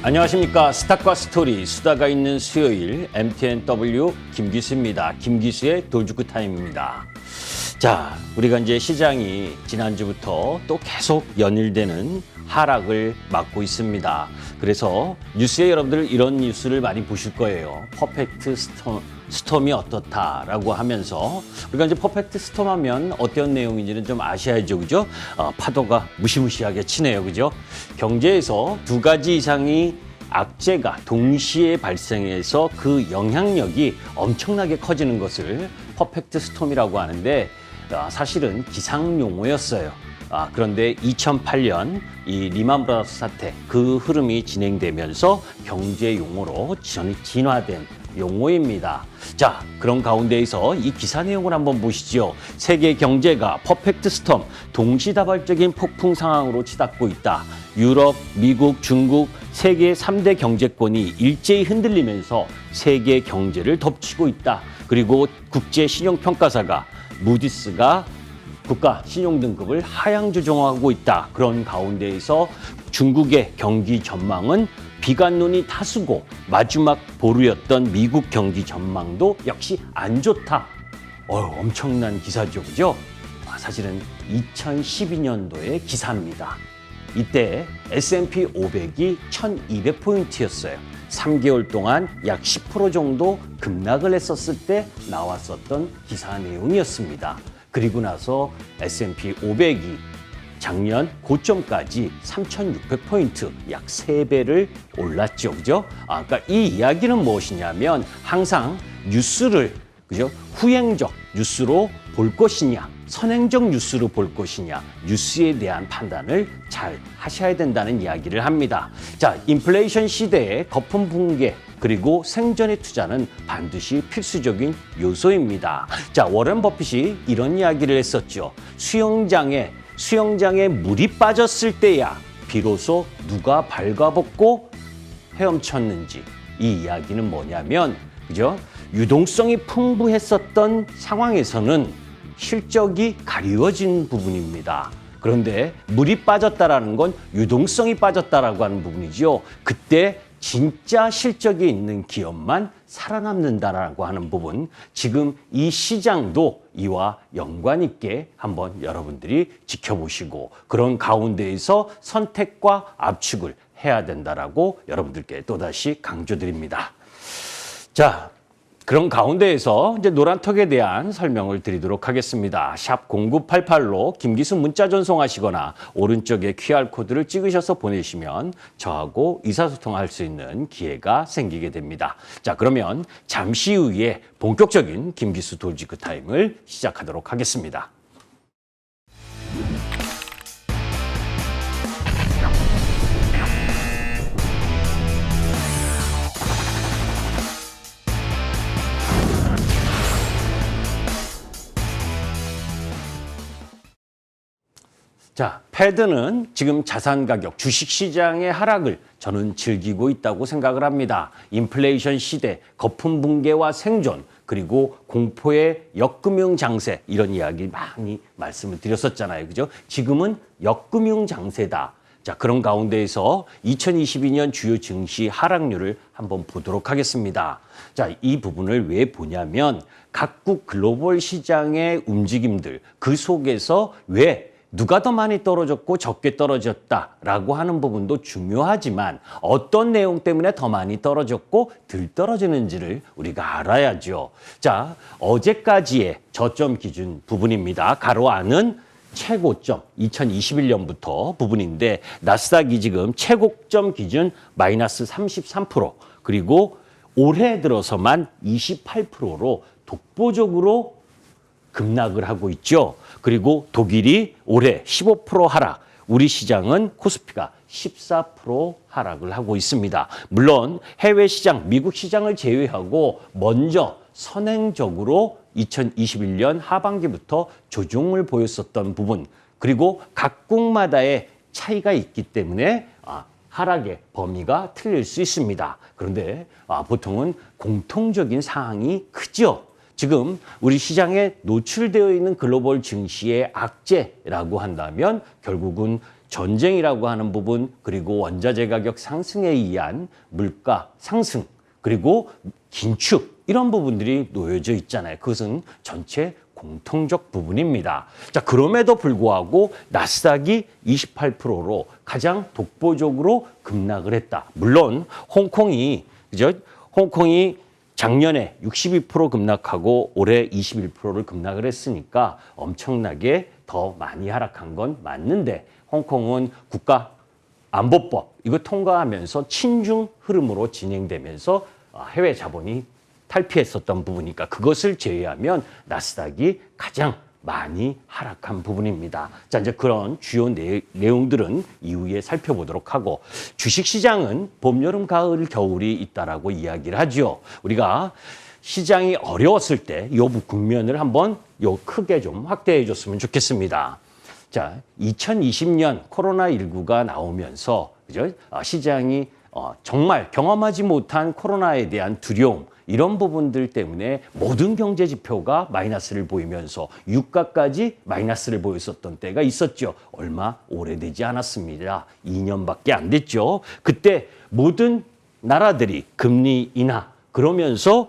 안녕하십니까. 스탁과 스토리 수다가 있는 수요일 MTNW 김기수입니다. 김기수의 돌직구 타임입니다. 자, 우리가 이제 시장이 지난주부터 또 계속 연일되는 하락을 맞고 있습니다. 그래서 뉴스에 여러분들 이런 뉴스를 많이 보실 거예요. 퍼펙트 스톰이 어떻다라고 하면서 우리가 이제 퍼펙트 스톰 하면 어떤 내용인지는 좀 아셔야죠, 그죠? 파도가 무시무시하게 치네요, 그죠? 경제에서 두 가지 이상이 악재가 동시에 발생해서 그 영향력이 엄청나게 커지는 것을 퍼펙트 스톰이라고 하는데 사실은 기상 용어였어요. 그런데 2008년 이 리만 브라더스 사태 그 흐름이 진행되면서 경제 용어로 진화된 용어입니다. 자, 그런 가운데에서 이 기사 내용을 한번 보시죠. 세계 경제가 퍼펙트 스톰, 동시다발적인 폭풍 상황으로 치닫고 있다. 유럽, 미국, 중국, 세계 3대 경제권이 일제히 흔들리면서 세계 경제를 덮치고 있다. 그리고 국제 신용평가사가 무디스가 국가 신용등급을 하향 조정하고 있다. 그런 가운데에서 중국의 경기 전망은 비관론이 다수고 마지막 보루였던 미국 경기 전망도 역시 안 좋다. 엄청난 기사죠, 그죠? 사실은 2012년도의 기사입니다. 이때 S&P 500이 1200포인트였어요. 3개월 동안 약 10% 정도 급락을 했었을 때 나왔었던 기사 내용이었습니다. 그리고 나서 S&P 500이 작년 고점까지 3,600포인트, 약 3배를 올랐죠. 그죠? 그러니까 이 이야기는 무엇이냐면 항상 뉴스를, 그죠? 후행적 뉴스로 볼 것이냐, 선행적 뉴스로 볼 것이냐, 뉴스에 대한 판단을 잘 하셔야 된다는 이야기를 합니다. 자, 인플레이션 시대에 거품 붕괴, 그리고 생존의 투자는 반드시 필수적인 요소입니다. 자, 워런 버핏이 이런 이야기를 했었죠. 수영장에 물이 빠졌을 때야 비로소 누가 발가벗고 헤엄쳤는지. 이 이야기는 뭐냐면, 그죠? 유동성이 풍부했었던 상황에서는 실적이 가리워진 부분입니다. 그런데 물이 빠졌다라는 건 유동성이 빠졌다라고 하는 부분이죠. 그때 진짜 실적이 있는 기업만 살아남는다라고 하는 부분, 지금 이 시장도 이와 연관 있게 한번 여러분들이 지켜보시고 그런 가운데에서 선택과 압축을 해야 된다라고 여러분들께 또다시 강조드립니다. 자, 그런 가운데에서 이제 노란턱에 대한 설명을 드리도록 하겠습니다. 샵 0988로 김기수 문자 전송하시거나 오른쪽에 QR코드를 찍으셔서 보내시면 저하고 의사소통할 수 있는 기회가 생기게 됩니다. 자, 그러면 잠시 후에 본격적인 김기수 돌직구 타임을 시작하도록 하겠습니다. 자, 패드는 지금 자산 가격, 주식시장의 하락을 저는 즐기고 있다고 생각을 합니다. 인플레이션 시대, 거품 붕괴와 생존, 그리고 공포의 역금융 장세, 이런 이야기 많이 말씀을 드렸었잖아요. 그죠? 지금은 역금융 장세다. 자, 그런 가운데에서 2022년 주요 증시 하락률을 한번 보도록 하겠습니다. 자, 이 부분을 왜 보냐면 각국 글로벌 시장의 움직임들, 그 속에서 왜 누가 더 많이 떨어졌고 적게 떨어졌다라고 하는 부분도 중요하지만 어떤 내용 때문에 더 많이 떨어졌고 덜 떨어지는지를 우리가 알아야죠. 자, 어제까지의 저점 기준 부분입니다. 가로 안은 최고점 2021년부터 부분인데 나스닥이 지금 최고점 기준 마이너스 33%, 그리고 올해 들어서만 28%로 독보적으로 급락을 하고 있죠. 그리고 독일이 올해 15% 하락, 우리 시장은 코스피가 14% 하락을 하고 있습니다. 물론 해외 시장, 미국 시장을 제외하고 먼저 선행적으로 2021년 하반기부터 조정을 보였었던 부분, 그리고 각국마다의 차이가 있기 때문에 하락의 범위가 틀릴 수 있습니다. 그런데 보통은 공통적인 사항이 크죠. 지금 우리 시장에 노출되어 있는 글로벌 증시의 악재라고 한다면 결국은 전쟁이라고 하는 부분, 그리고 원자재 가격 상승에 의한 물가 상승, 그리고 긴축, 이런 부분들이 놓여져 있잖아요. 그것은 전체 공통적 부분입니다. 자, 그럼에도 불구하고 나스닥이 28%로 가장 독보적으로 급락을 했다. 물론 홍콩이 작년에 62% 급락하고 올해 21%를 급락을 했으니까 엄청나게 더 많이 하락한 건 맞는데, 홍콩은 국가안보법 이거 통과하면서 친중 흐름으로 진행되면서 해외 자본이 탈피했었던 부분이니까 그것을 제외하면 나스닥이 가장 많이 하락한 부분입니다. 자, 이제 그런 주요 내용들은 이후에 살펴보도록 하고, 주식시장은 봄, 여름, 가을, 겨울이 있다라고 이야기를 하죠. 우리가 시장이 어려웠을 때 이 국면을 한번 크게 좀 확대해 줬으면 좋겠습니다. 자, 2020년 코로나19가 나오면서 그죠? 시장이 정말 경험하지 못한 코로나에 대한 두려움, 이런 부분들 때문에 모든 경제 지표가 마이너스를 보이면서 유가까지 마이너스를 보였었던 때가 있었죠. 얼마 오래되지 않았습니다. 2년밖에 안 됐죠. 그때 모든 나라들이 금리 인하 그러면서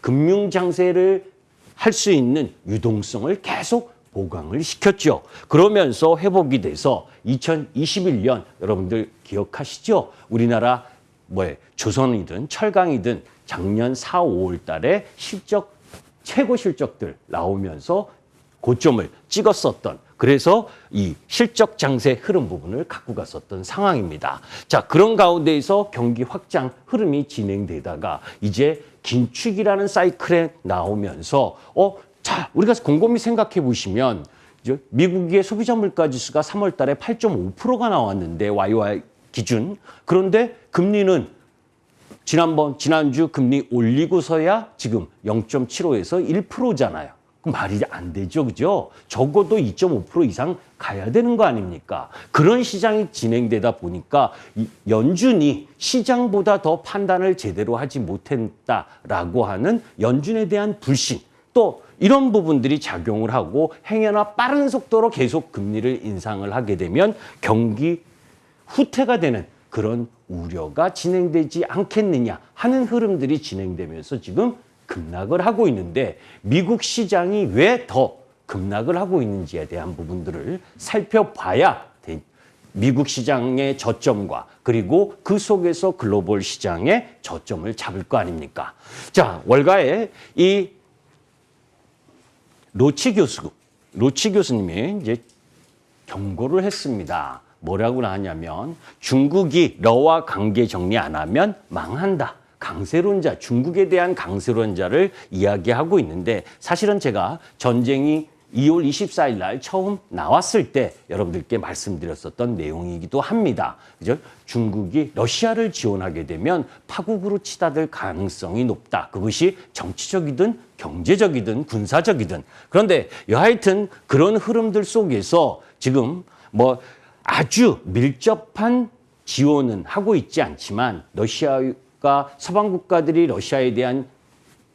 금융 장세를 할 수 있는 유동성을 계속 보강을 시켰죠. 그러면서 회복이 돼서 2021년 여러분들 기억하시죠? 우리나라 조선이든 철강이든 작년 4, 5월 달에 최고 실적들 나오면서 고점을 찍었었던, 그래서 이 실적 장세 흐름 부분을 갖고 갔었던 상황입니다. 자, 그런 가운데에서 경기 확장 흐름이 진행되다가 이제 긴축이라는 사이클에 나오면서 자, 우리가 곰곰이 생각해 보시면 미국의 소비자 물가 지수가 3월 달에 8.5%가 나왔는데 YY 기준. 그런데 금리는 지난주 금리 올리고서야 지금 0.75에서 1%잖아요. 그럼 말이 안 되죠, 그죠? 적어도 2.5% 이상 가야 되는 거 아닙니까? 그런 시장이 진행되다 보니까 연준이 시장보다 더 판단을 제대로 하지 못했다라고 하는 연준에 대한 불신, 또 이런 부분들이 작용을 하고 행여나 빠른 속도로 계속 금리를 인상을 하게 되면 경기 후퇴가 되는 그런 우려가 진행되지 않겠느냐 하는 흐름들이 진행되면서 지금 급락을 하고 있는데, 미국 시장이 왜 더 급락을 하고 있는지에 대한 부분들을 살펴봐야 미국 시장의 저점과 그리고 그 속에서 글로벌 시장의 저점을 잡을 거 아닙니까? 자, 월가에 이 로치 교수님이 이제 경고를 했습니다. 뭐라고 하냐면 중국이 러와 관계 정리 안 하면 망한다. 강세론자, 중국에 대한 강세론자를 이야기하고 있는데, 사실은 제가 전쟁이 2월 24일 날 처음 나왔을 때 여러분들께 말씀드렸었던 내용이기도 합니다. 그죠? 중국이 러시아를 지원하게 되면 파국으로 치닫을 가능성이 높다. 그것이 정치적이든 경제적이든 군사적이든. 그런데 여하튼 그런 흐름들 속에서 지금 아주 밀접한 지원은 하고 있지 않지만 러시아가 서방 국가들이 러시아에 대한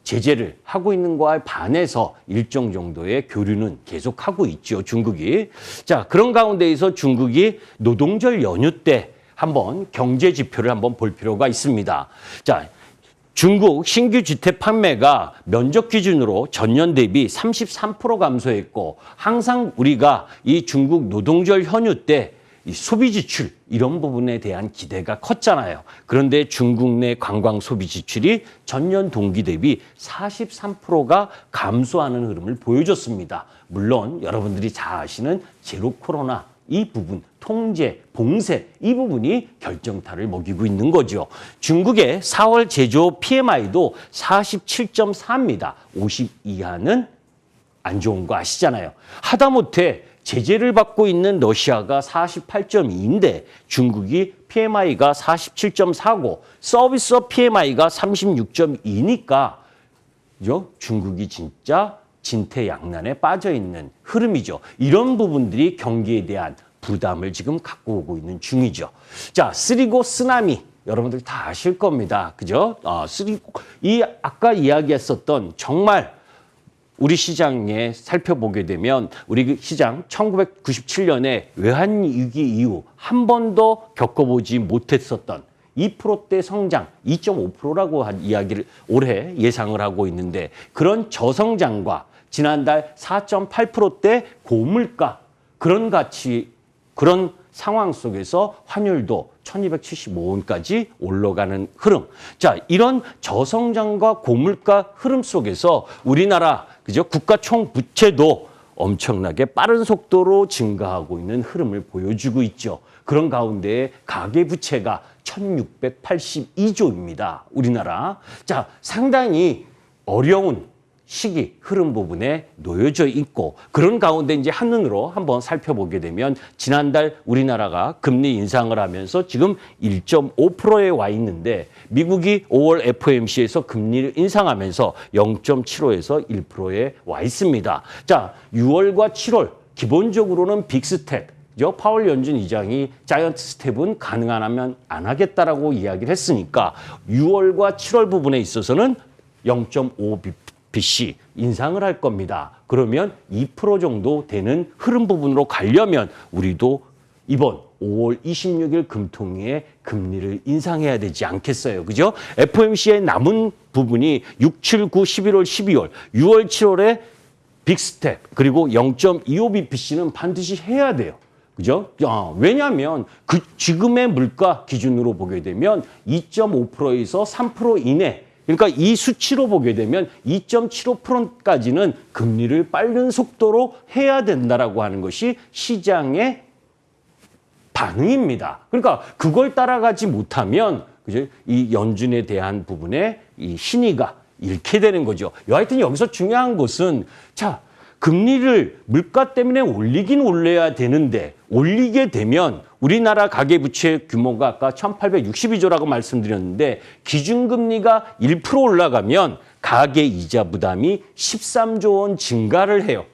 제재를 하고 있는 거에 반해서 일정 정도의 교류는 계속하고 있죠, 중국이. 자, 그런 가운데에서 중국이 노동절 연휴 때 한번 경제 지표를 한번 볼 필요가 있습니다. 자, 중국 신규 주택 판매가 면적 기준으로 전년 대비 33% 감소했고, 항상 우리가 이 중국 노동절 연휴 때 이 소비 지출 이런 부분에 대한 기대가 컸잖아요. 그런데 중국 내 관광 소비 지출이 전년 동기 대비 43%가 감소하는 흐름을 보여줬습니다. 물론 여러분들이 잘 아시는 제로 코로나 이 부분, 통제, 봉쇄 이 부분이 결정타를 먹이고 있는 거죠. 중국의 4월 제조 PMI도 47.4입니다. 50 이하는 안 좋은 거 아시잖아요. 하다못해 제재를 받고 있는 러시아가 48.2인데 중국이 PMI가 47.4고 서비스업 PMI가 36.2니까 중국이 진짜 진퇴양난에 빠져 있는 흐름이죠. 이런 부분들이 경기에 대한 부담을 지금 갖고 오고 있는 중이죠. 자, 쓰리고 쓰나미 여러분들 다 아실 겁니다. 그죠? 쓰리고 아까 이야기했었던 정말 우리 시장에 살펴보게 되면 우리 시장 1997년에 외환위기 이후 한 번도 겪어보지 못했었던 2%대 성장, 2.5%라고 한 이야기를 올해 예상을 하고 있는데 그런 저성장과 지난달 4.8%대 고물가 그런 가치, 그런 상황 속에서 환율도 1275원까지 올라가는 흐름. 자, 이런 저성장과 고물가 흐름 속에서 우리나라 그죠? 국가 총부채도 엄청나게 빠른 속도로 증가하고 있는 흐름을 보여주고 있죠. 그런 가운데 가계부채가 1682조입니다. 우리나라. 자, 상당히 어려운 시기, 흐름 부분에 놓여져 있고 그런 가운데 이제 한눈으로 한번 살펴보게 되면 지난달 우리나라가 금리 인상을 하면서 지금 1.5%에 와 있는데 미국이 5월 FOMC에서 금리를 인상하면서 0.75에서 1%에 와 있습니다. 자, 6월과 7월 기본적으로는 빅스텝 파월 연준 의장이 자이언트 스텝은 가능하면 안 하겠다라고 이야기를 했으니까 6월과 7월 부분에 있어서는 0.5bpc 인상을 할 겁니다. 그러면 2% 정도 되는 흐름 부분으로 가려면 우리도 이번 5월 26일 금통위에 금리를 인상해야 되지 않겠어요. 그죠? FOMC의 남은 부분이 6, 7, 9, 11월, 12월, 6월, 7월에 빅스텝 그리고 0.25bpc는 반드시 해야 돼요. 그죠? 왜냐하면 그 지금의 물가 기준으로 보게 되면 2.5%에서 3% 이내 그러니까 이 수치로 보게 되면 2.75%까지는 금리를 빠른 속도로 해야 된다라고 하는 것이 시장의 반응입니다. 그러니까 그걸 따라가지 못하면 그죠? 이 연준에 대한 부분에 이 신의가 잃게 되는 거죠. 여하튼 여기서 중요한 것은 자, 금리를 물가 때문에 올리긴 올려야 되는데 올리게 되면 우리나라 가계부채 규모가 아까 1862조라고 말씀드렸는데 기준금리가 1% 올라가면 가계이자 부담이 13조 원 증가를 해요.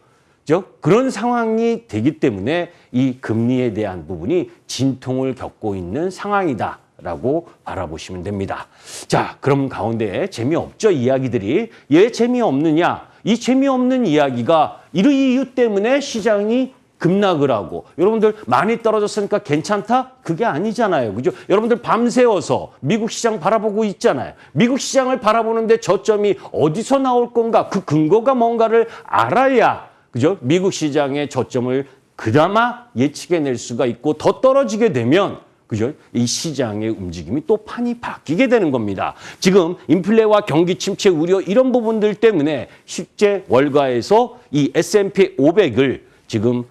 그런 상황이 되기 때문에 이 금리에 대한 부분이 진통을 겪고 있는 상황이다라고 바라보시면 됩니다. 자, 그럼 가운데 재미없죠, 이야기들이. 왜 재미없느냐? 이 재미없는 이야기가 이 이유 때문에 시장이 급락을 하고 여러분들 많이 떨어졌으니까 괜찮다? 그게 아니잖아요. 그죠? 여러분들 밤새워서 미국 시장 바라보고 있잖아요. 미국 시장을 바라보는데 저점이 어디서 나올 건가? 그 근거가 뭔가를 알아야 그죠? 미국 시장의 저점을 그나마 예측해낼 수가 있고 더 떨어지게 되면 그죠? 이 시장의 움직임이 또 판이 바뀌게 되는 겁니다. 지금 인플레와 경기 침체 우려 이런 부분들 때문에 실제 월가에서 이 S&P 500을 지금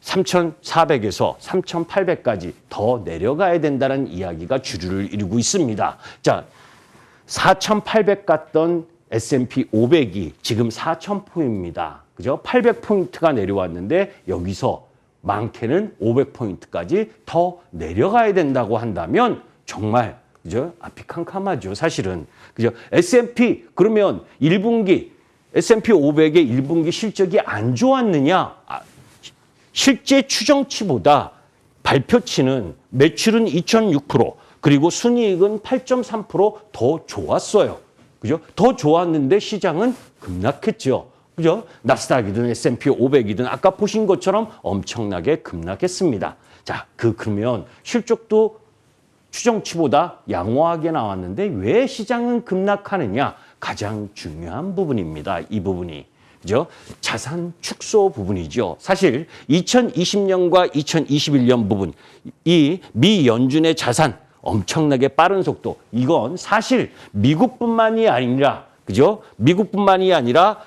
3,400에서 3,800까지 더 내려가야 된다는 이야기가 주류를 이루고 있습니다. 자, 4,800 갔던 S&P 500이 지금 4,000포입니다. 그죠? 800포인트가 내려왔는데 여기서 많게는 500포인트까지 더 내려가야 된다고 한다면 정말 그죠? 앞이 캄캄하죠, 사실은. 그죠? S&P 그러면 1분기 S&P 500의 1분기 실적이 안 좋았느냐? 실제 추정치보다 발표치는 매출은 2.6% 그리고 순이익은 8.3% 좋았어요. 그죠? 더 좋았는데 시장은 급락했죠. 그죠? 나스닥이든 S&P 500이든 아까 보신 것처럼 엄청나게 급락했습니다. 자, 그러면 실적도 추정치보다 양호하게 나왔는데 왜 시장은 급락하느냐? 가장 중요한 부분입니다. 이 부분이. 그죠? 자산 축소 부분이죠. 사실 2020년과 2021년 부분, 이 미 연준의 자산 엄청나게 빠른 속도, 이건 사실 미국뿐만이 아니라, 그죠? 미국뿐만이 아니라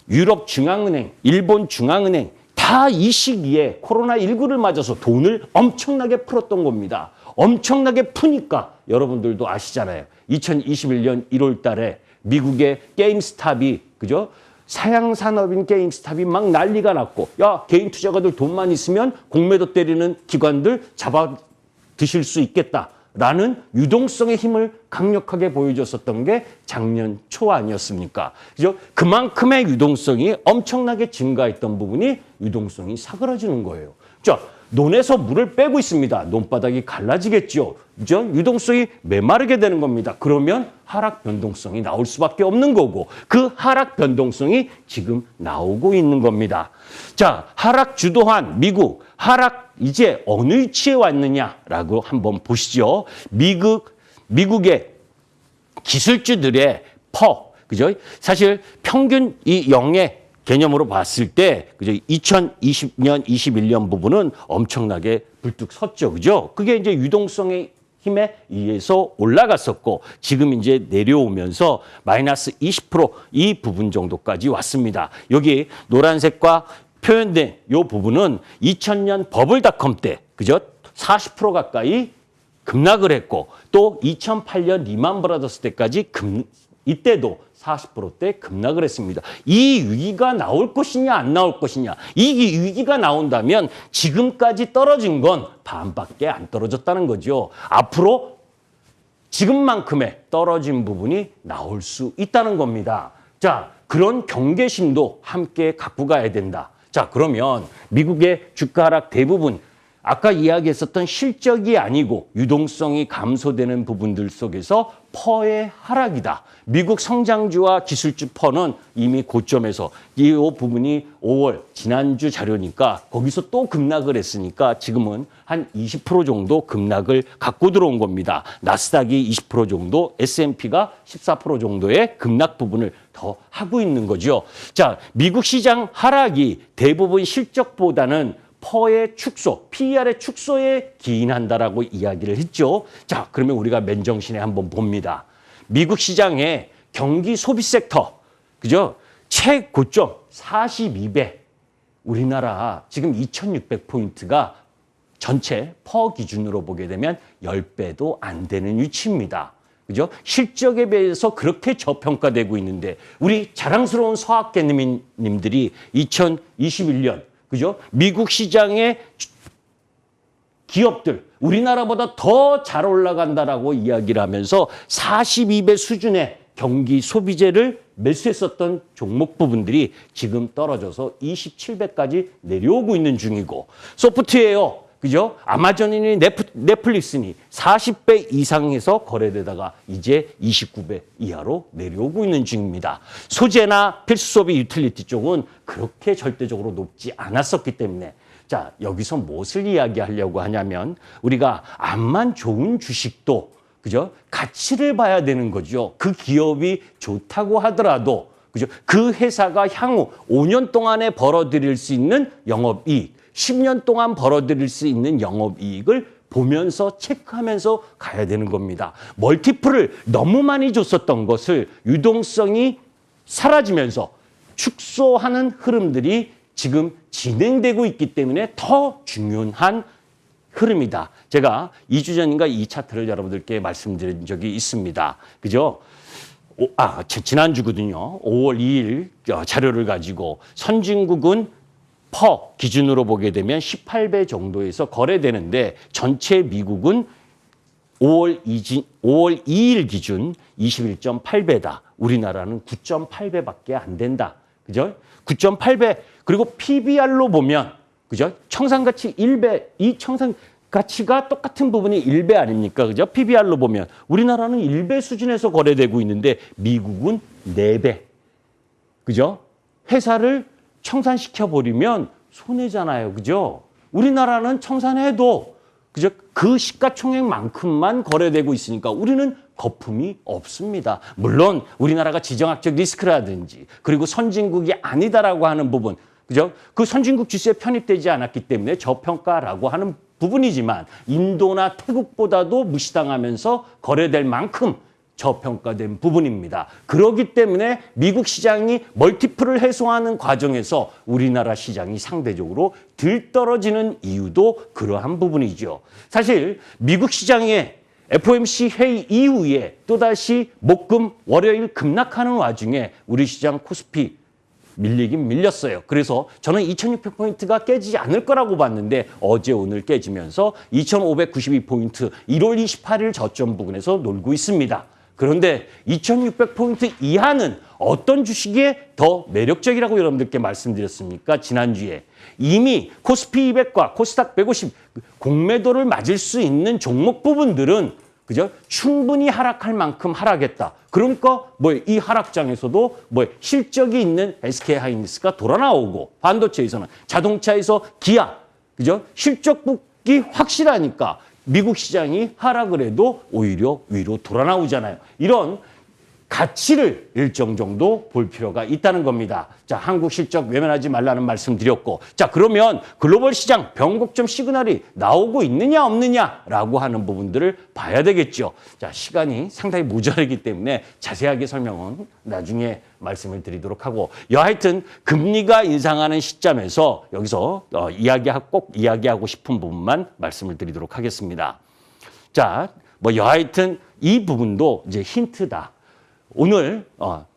유럽 중앙은행, 일본 중앙은행 다 이 시기에 코로나19를 맞아서 돈을 엄청나게 풀었던 겁니다. 엄청나게 푸니까 여러분들도 아시잖아요. 2021년 1월 달에 미국의 게임스탑이, 그죠? 사양 산업인 게임스탑이 막 난리가 났고, 야, 개인 투자가들 돈만 있으면 공매도 때리는 기관들 잡아 드실 수 있겠다라는 유동성의 힘을 강력하게 보여줬었던 게 작년 초 아니었습니까? 그죠? 그만큼의 유동성이 엄청나게 증가했던 부분이 유동성이 사그라지는 거예요. 자, 논에서 물을 빼고 있습니다. 논바닥이 갈라지겠죠. 그죠? 유동성이 메마르게 되는 겁니다. 그러면 하락 변동성이 나올 수밖에 없는 거고 그 하락 변동성이 지금 나오고 있는 겁니다. 자, 하락 주도한 미국, 하락 이제 어느 위치에 왔느냐라고 한번 보시죠. 미국의 기술주들의 그죠? 사실 평균 이 영의 개념으로 봤을 때, 그죠? 2020년, 21년 부분은 엄청나게 불뚝 섰죠. 그죠? 그게 이제 유동성의 힘에 의해서 올라갔었고, 지금 이제 내려오면서 마이너스 20%이 부분 정도까지 왔습니다. 여기 노란색과 표현된 이 부분은 2000년 버블닷컴 때, 그죠? 40% 가까이 급락을 했고, 또 2008년 리만 브라더스 때까지 이때도 40%대 급락을 했습니다. 이 위기가 나올 것이냐 안 나올 것이냐. 이 위기가 나온다면 지금까지 떨어진 건 반밖에 안 떨어졌다는 거죠. 앞으로 지금만큼의 떨어진 부분이 나올 수 있다는 겁니다. 자, 그런 경계심도 함께 갖고 가야 된다. 자, 그러면 미국의 주가 하락 대부분 아까 이야기했었던 실적이 아니고 유동성이 감소되는 부분들 속에서 퍼의 하락이다. 미국 성장주와 기술주 퍼는 이미 고점에서 이 부분이 5월 지난주 자료니까 거기서 또 급락을 했으니까 지금은 한 20% 정도 급락을 갖고 들어온 겁니다. 나스닥이 20% 정도, S&P가 14% 정도의 급락 부분을 더 하고 있는 거죠. 자, 미국 시장 하락이 대부분 실적보다는 퍼의 축소, PER의 축소에 기인한다라고 이야기를 했죠. 자, 그러면 우리가 맨정신에 한번 봅니다. 미국 시장의 경기 소비 섹터, 그죠? 최고점 42배. 우리나라 지금 2,600포인트가 전체 퍼 기준으로 보게 되면 10배도 안 되는 위치입니다. 그죠? 실적에 비해서 그렇게 저평가되고 있는데 우리 자랑스러운 서학개님들이 2021년 그죠? 미국 시장의 기업들, 우리나라보다 더 잘 올라간다라고 이야기를 하면서 42배 수준의 경기 소비재를 매수했었던 종목 부분들이 지금 떨어져서 27배까지 내려오고 있는 중이고, 소프트웨어, 그죠? 아마존이니 넷플릭스니 40배 이상에서 거래되다가 이제 29배 이하로 내려오고 있는 중입니다. 소재나 필수 소비 유틸리티 쪽은 그렇게 절대적으로 높지 않았었기 때문에 자, 여기서 무엇을 이야기하려고 하냐면 우리가 암만 좋은 주식도 그죠? 가치를 봐야 되는 거죠. 그 기업이 좋다고 하더라도 그죠? 그 회사가 향후 5년 동안에 벌어들일 수 있는 영업이익 10년 동안 벌어들일 수 있는 영업이익을 보면서 체크하면서 가야 되는 겁니다. 멀티플을 너무 많이 줬었던 것을 유동성이 사라지면서 축소하는 흐름들이 지금 진행되고 있기 때문에 더 중요한 흐름이다. 제가 2주 전인가 이 차트를 여러분들께 말씀드린 적이 있습니다. 그죠? 지난주거든요. 5월 2일 자료를 가지고 선진국은 퍼 기준으로 보게 되면 18배 정도에서 거래되는데 전체 미국은 5월 2일 기준 21.8배다. 우리나라는 9.8배밖에 안 된다. 그죠? 9.8배. 그리고 PBR로 보면 그죠? 청산가치 1배. 이 청산가치가 똑같은 부분이 1배 아닙니까? 그죠? PBR로 보면 우리나라는 1배 수준에서 거래되고 있는데 미국은 4배. 그죠? 회사를 청산시켜 버리면 손해잖아요. 그죠? 우리나라는 청산해도 그죠? 그 시가총액만큼만 거래되고 있으니까 우리는 거품이 없습니다. 물론 우리나라가 지정학적 리스크라든지 그리고 선진국이 아니다라고 하는 부분, 그죠? 그 선진국 지수에 편입되지 않았기 때문에 저평가라고 하는 부분이지만 인도나 태국보다도 무시당하면서 거래될 만큼 저평가된 부분입니다. 그렇기 때문에 미국 시장이 멀티플을 해소하는 과정에서 우리나라 시장이 상대적으로 덜 떨어지는 이유도 그러한 부분이죠. 사실 미국 시장의 FOMC 회의 이후에 또다시 목금 월요일 급락하는 와중에 우리 시장 코스피 밀리긴 밀렸어요. 그래서 저는 2600포인트가 깨지지 않을 거라고 봤는데 어제 오늘 깨지면서 2592포인트 1월 28일 저점 부근에서 놀고 있습니다. 그런데 2600포인트 이하는 어떤 주식이 더 매력적이라고 여러분들께 말씀드렸습니까? 지난주에. 이미 코스피 200과 코스닥 150 공매도를 맞을 수 있는 종목 부분들은 그죠? 충분히 하락할 만큼 하락했다. 그러니까 이 하락장에서도 실적이 있는 SK하이닉스가 돌아 나오고, 반도체에서는 자동차에서 기아, 그죠? 실적 복귀 확실하니까 미국 시장이 하락을 해도 오히려 위로 돌아 나오잖아요. 이런 가치를 일정 정도 볼 필요가 있다는 겁니다. 자, 한국 실적 외면하지 말라는 말씀 드렸고, 자, 그러면 글로벌 시장 변곡점 시그널이 나오고 있느냐 없느냐라고 하는 부분들을 봐야 되겠죠. 자, 시간이 상당히 모자라기 때문에 자세하게 설명은 나중에 말씀을 드리도록 하고, 여하튼 금리가 인상하는 시점에서 여기서 꼭 이야기하고 싶은 부분만 말씀을 드리도록 하겠습니다. 자, 여하튼 이 부분도 이제 힌트다. 오늘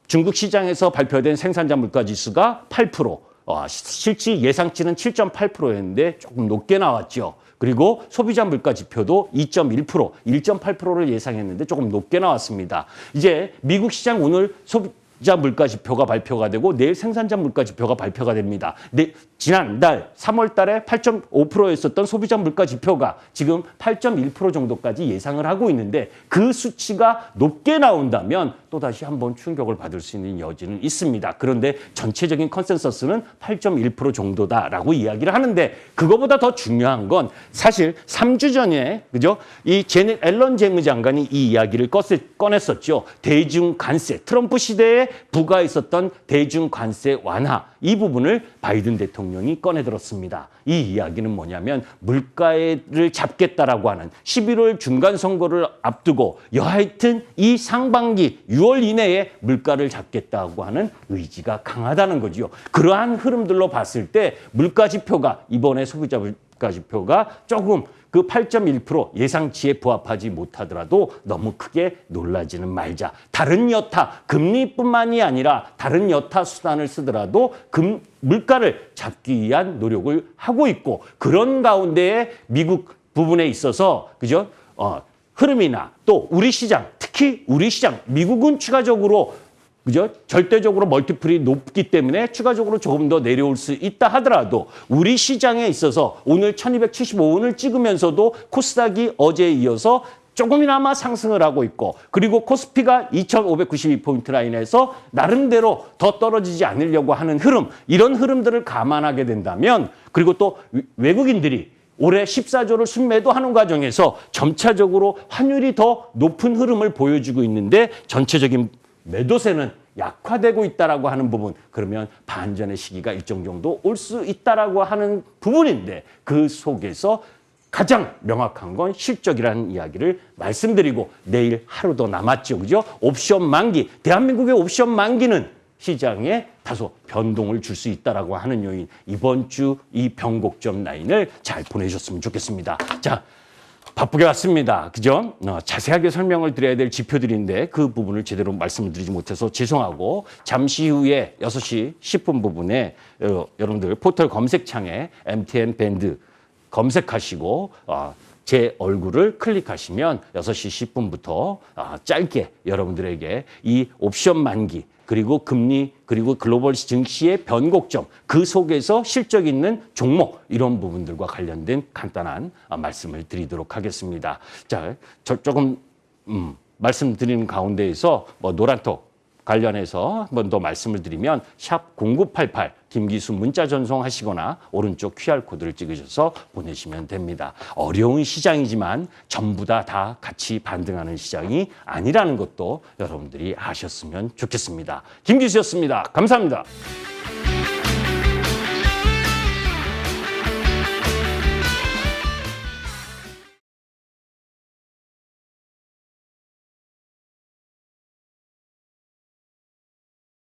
중국 시장에서 발표된 생산자 물가 지수가 8%, 실질 예상치는 7.8%였는데 조금 높게 나왔죠. 그리고 소비자 물가 지표도 2.1%, 1.8%를 예상했는데 조금 높게 나왔습니다. 이제 미국 시장 오늘 소비자 물가 지표가 발표가 되고 내일 생산자 물가 지표가 발표가 됩니다. 지난달 3월 달에 8.5%였었던 소비자 물가 지표가 지금 8.1% 정도까지 예상을 하고 있는데, 그 수치가 높게 나온다면 또다시 한번 충격을 받을 수 있는 여지는 있습니다. 그런데 전체적인 컨센서스는 8.1% 정도다라고 이야기를 하는데, 그거보다 더 중요한 건 사실 3주 전에 그죠? 이 제넷 앨런 재무장관이 이 이야기를 꺼냈었죠. 대중 관세, 트럼프 시대에 부과했었던 대중 관세 완화, 이 부분을 바이든 대통령이 꺼내들었습니다. 이 이야기는 뭐냐면 물가를 잡겠다라고 하는 11월 중간 선거를 앞두고 여하튼 이 상반기 6월 이내에 물가를 잡겠다고 하는 의지가 강하다는 거지요. 그러한 흐름들로 봤을 때 물가 지표가, 이번에 소비자 물가 지표가 조금 그 8.1% 예상치에 부합하지 못하더라도 너무 크게 놀라지는 말자. 다른 여타, 금리뿐만이 아니라 다른 여타 수단을 쓰더라도 물가를 잡기 위한 노력을 하고 있고, 그런 가운데에 미국 부분에 있어서 그죠? 흐름이나 또 우리 시장, 특히 우리 시장, 미국은 추가적으로 그죠? 절대적으로 멀티플이 높기 때문에 추가적으로 조금 더 내려올 수 있다 하더라도, 우리 시장에 있어서 오늘 1275원을 찍으면서도 코스닥이 어제에 이어서 조금이나마 상승을 하고 있고, 그리고 코스피가 2592포인트 라인에서 나름대로 더 떨어지지 않으려고 하는 흐름, 이런 흐름들을 감안하게 된다면, 그리고 또 외국인들이 올해 14조를 순매도하는 과정에서 점차적으로 환율이 더 높은 흐름을 보여주고 있는데 전체적인 매도세는 약화되고 있다라고 하는 부분, 그러면 반전의 시기가 일정 정도 올 수 있다라고 하는 부분인데, 그 속에서 가장 명확한 건 실적이라는 이야기를 말씀드리고, 내일 하루 더 남았죠. 그죠? 옵션 만기, 대한민국의 옵션 만기는 시장에 다소 변동을 줄 수 있다라고 하는 요인, 이번 주 이 변곡점 라인을 잘 보내주셨으면 좋겠습니다. 자, 바쁘게 왔습니다. 그죠? 자세하게 설명을 드려야 될 지표들인데 그 부분을 제대로 말씀을 드리지 못해서 죄송하고, 잠시 후에 6시 10분 부분에 여러분들 포털 검색창에 MTN 밴드 검색하시고 제 얼굴을 클릭하시면 6시 10분부터 짧게 여러분들에게 이 옵션 만기, 그리고 금리, 그리고 글로벌 증시의 변곡점, 그 속에서 실적 있는 종목, 이런 부분들과 관련된 간단한 말씀을 드리도록 하겠습니다. 자, 조금 말씀드리는 가운데에서 노란톡 관련해서 한 번 더 말씀을 드리면 샵 0988 김기수 문자 전송하시거나 오른쪽 QR코드를 찍으셔서 보내시면 됩니다. 어려운 시장이지만 전부 다 같이 반등하는 시장이 아니라는 것도 여러분들이 아셨으면 좋겠습니다. 김기수였습니다. 감사합니다.